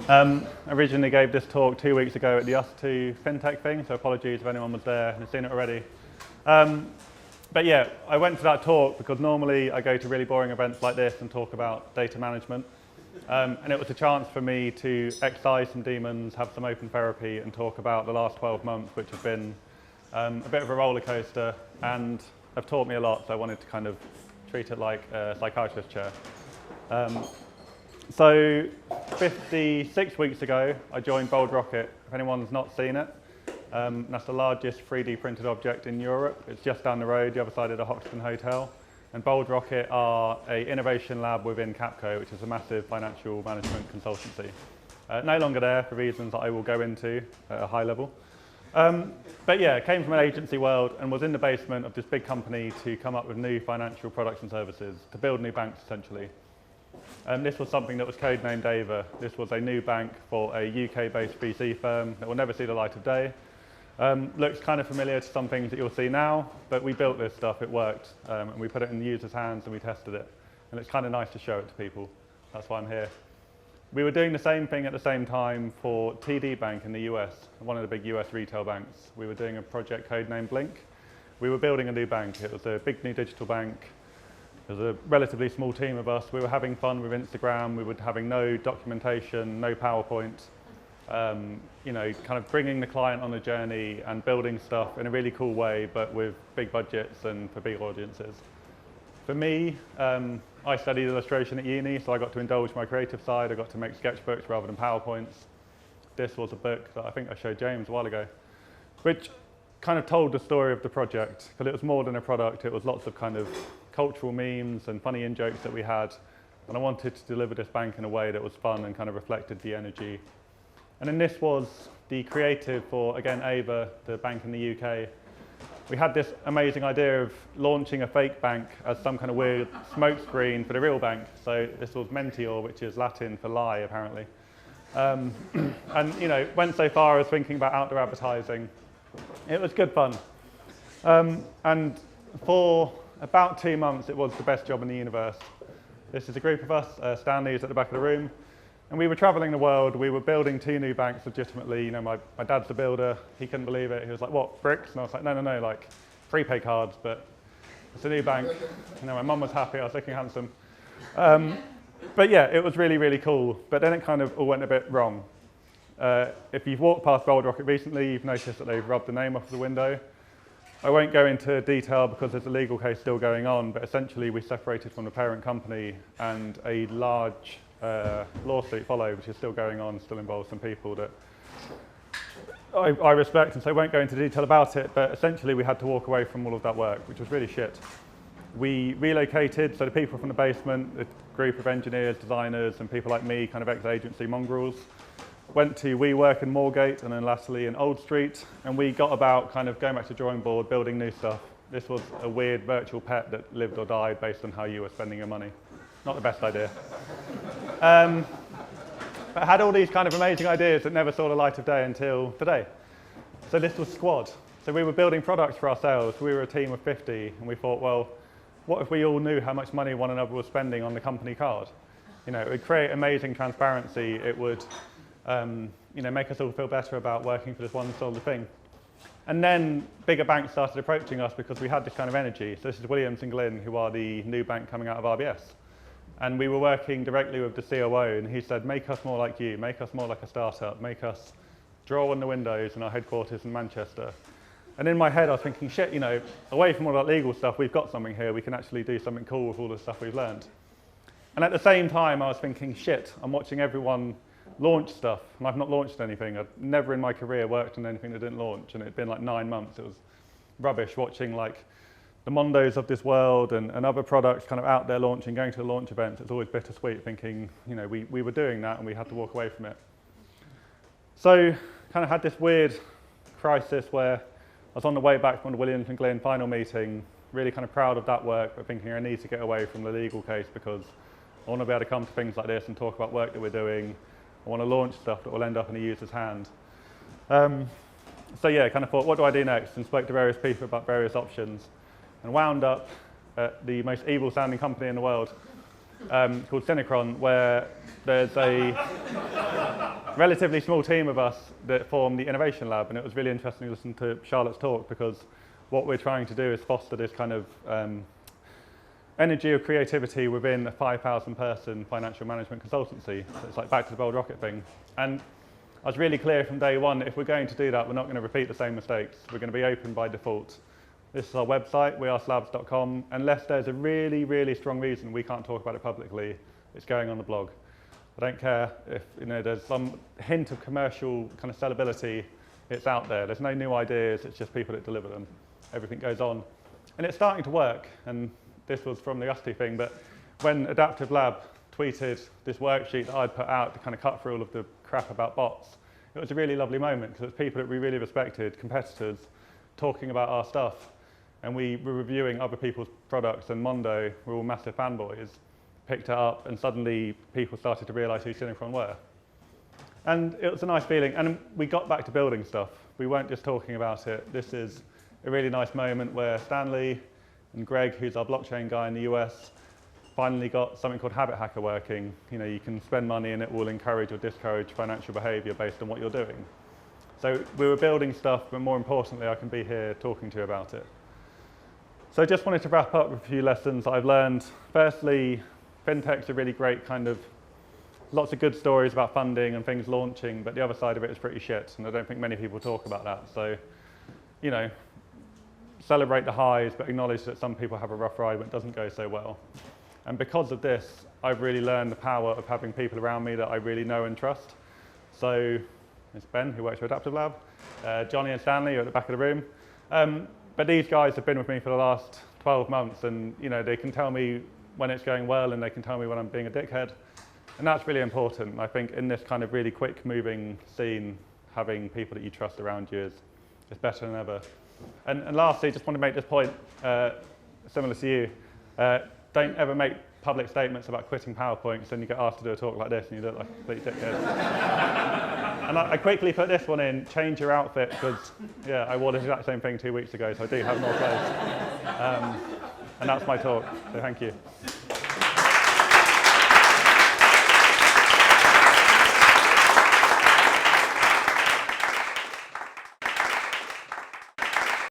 Originally gave this talk 2 weeks ago at the Us2 FinTech thing, so apologies if anyone was there and has seen it already. But yeah, I went to that talk because normally I go to really boring events like this and talk about data management. And it was a chance for me to exercise some demons, have some open therapy, and talk about the last 12 months, which have been a bit of a roller coaster and have taught me a lot, so I wanted to kind of treat it like a psychiatrist chair. So 56 weeks ago, I joined Bold Rocket. If anyone's not seen it, that's the largest 3D printed object in Europe. It's just down the road, the other side of the Hoxton Hotel. And Bold Rocket are an innovation lab within Capco, which is a massive financial management consultancy. No longer there for reasons that I will go into at a high level. But yeah, came from an agency world and was in the basement of this big company to come up with new financial products and services, to build new banks essentially. This was something that was codenamed Ava. This was a new bank for a UK-based VC firm that will never see the light of day. Looks kind of familiar to some things that you'll see now, but we built this stuff, it worked, and we put it in the user's hands and we tested it. And it's kind of nice to show it to people. That's why I'm here. We were doing the same thing at the same time for TD Bank in the US, one of the big US retail banks. We were doing a project codenamed Blink. We were building a new bank. It was a big new digital bank. There was a relatively small team of us. We were having fun with Instagram. We were having no documentation, no PowerPoint. You know, kind of bringing the client on a journey and building stuff in a really cool way, but with big budgets and for big audiences. For me, I studied illustration at uni, so I got to indulge my creative side. I got to make sketchbooks rather than PowerPoints. This was a book that I think I showed James a while ago, which kind of told the story of the project, because it was more than a product. It was lots of kind of cultural memes and funny in-jokes that we had, and I wanted to deliver this bank in a way that was fun and kind of reflected the energy. And then this was the creative for, again, Ava, the bank in the UK. We had this amazing idea of launching a fake bank as some kind of weird smokescreen for the real bank. So this was Mentior, which is Latin for lie, apparently. And you know, went so far as thinking about outdoor advertising. It was good fun. And for about 2 months, it was the best job in the universe. This is a group of us, Stanley's at the back of the room, and we were traveling the world. We were building 2 new banks legitimately. You know, my dad's the builder. He couldn't believe it. He was like, what, bricks? And I was like, no, like prepaid cards, but it's a new bank. You know, my mum was happy. I was looking handsome. But yeah, it was really, really cool. But then it kind of all went a bit wrong. If you've walked past Bold Rocket recently, you've noticed that they've rubbed the name off the window. I won't go into detail because there's a legal case still going on, but essentially we separated from the parent company and a large lawsuit followed, which is still going on, still involves some people that I respect, and so I won't go into detail about it, but essentially we had to walk away from all of that work, which was really shit. We relocated, so the people from the basement, a group of engineers, designers, and people like me, kind of ex-agency mongrels, went to WeWork in Moorgate and then lastly in Old Street, and we got about kind of going back to the drawing board, building new stuff. This was a weird virtual pet that lived or died based on how you were spending your money. Not the best idea. But I had all these kind of amazing ideas that never saw the light of day until today. So this was Squad. So we were building products for ourselves. We were a team of 50, and we thought, well, what if we all knew how much money one another was spending on the company card? You know, it would create amazing transparency. It would you know, make us all feel better about working for this one sort of thing. And then bigger banks started approaching us because we had this kind of energy. So this is Williams & Glyn, who are the new bank coming out of RBS. And we were working directly with the COO, and he said, make us more like you, make us more like a startup, make us draw on the windows in our headquarters in Manchester. And in my head, I was thinking, shit, you know, away from all that legal stuff, we've got something here. We can actually do something cool with all the stuff we've learned. And at the same time, I was thinking, shit, I'm watching everyone launch stuff, and I've not launched anything. I've never in my career worked on anything that didn't launch, and it'd been like 9 months. It was rubbish watching like the Mondos of this world and other products kind of out there launching, going to the launch events. It's always bittersweet thinking, you know, we were doing that and we had to walk away from it. So kind of had this weird crisis where I was on the way back from the Williams & Glyn final meeting, really kind of proud of that work, but thinking I need to get away from the legal case because I want to be able to come to things like this and talk about work that we're doing. I want to launch stuff that will end up in a user's hand. So yeah, kind of thought, what do I do next? And spoke to various people about various options and wound up at the most evil sounding company in the world called Senakron, where there's a relatively small team of us that formed the Innovation Lab, and it was really interesting to listen to Charlotte's talk because what we're trying to do is foster this kind of energy of creativity within a 5,000 person financial management consultancy. So it's like back to the bold rocket thing. And I was really clear from day one that if we're going to do that, we're not going to repeat the same mistakes. We're going to be open by default. This is our website, weareslabs.com. Unless there's a really, really strong reason we can't talk about it publicly, it's going on the blog. I don't care if there's some hint of commercial kind of sellability, it's out there. There's no new ideas, it's just people that deliver them. Everything goes on. And it's starting to work, and this was from the Usty thing, but when Adaptive Lab tweeted this worksheet that I'd put out to kind of cut through all of the crap about bots, it was a really lovely moment because it was people that we really respected, competitors, talking about our stuff. And we were reviewing other people's products, and Mondo, we're all massive fanboys, picked it up, and suddenly people started to realize who Senakron were. And it was a nice feeling, and we got back to building stuff. We weren't just talking about it. This is a really nice moment where Stanley and Greg, who's our blockchain guy in the US, finally got something called Habit Hacker working. You can spend money and it will encourage or discourage financial behavior based on what you're doing. So we were building stuff, but more importantly, I can be here talking to you about it. So I just wanted to wrap up with a few lessons that I've learned. Firstly, FinTech's a really great kind of, lots of good stories about funding and things launching, but the other side of it is pretty shit, and I don't think many people talk about that. So, celebrate the highs, but acknowledge that some people have a rough ride when it doesn't go so well. And because of this, I've really learned the power of having people around me that I really know and trust. So it's Ben, who works for Adaptive Lab, Johnny and Stanley are at the back of the room. But these guys have been with me for the last 12 months, and they can tell me when it's going well, and they can tell me when I'm being a dickhead. And that's really important. I think in this kind of really quick moving scene, having people that you trust around you is better than ever. And lastly, just want to make this point, similar to you, don't ever make public statements about quitting PowerPoint, because then you get asked to do a talk like this and you look like a complete dickhead. And I quickly put this one in, change your outfit, because I wore the exact same thing 2 weeks ago, so I do have more clothes. And that's my talk, so thank you.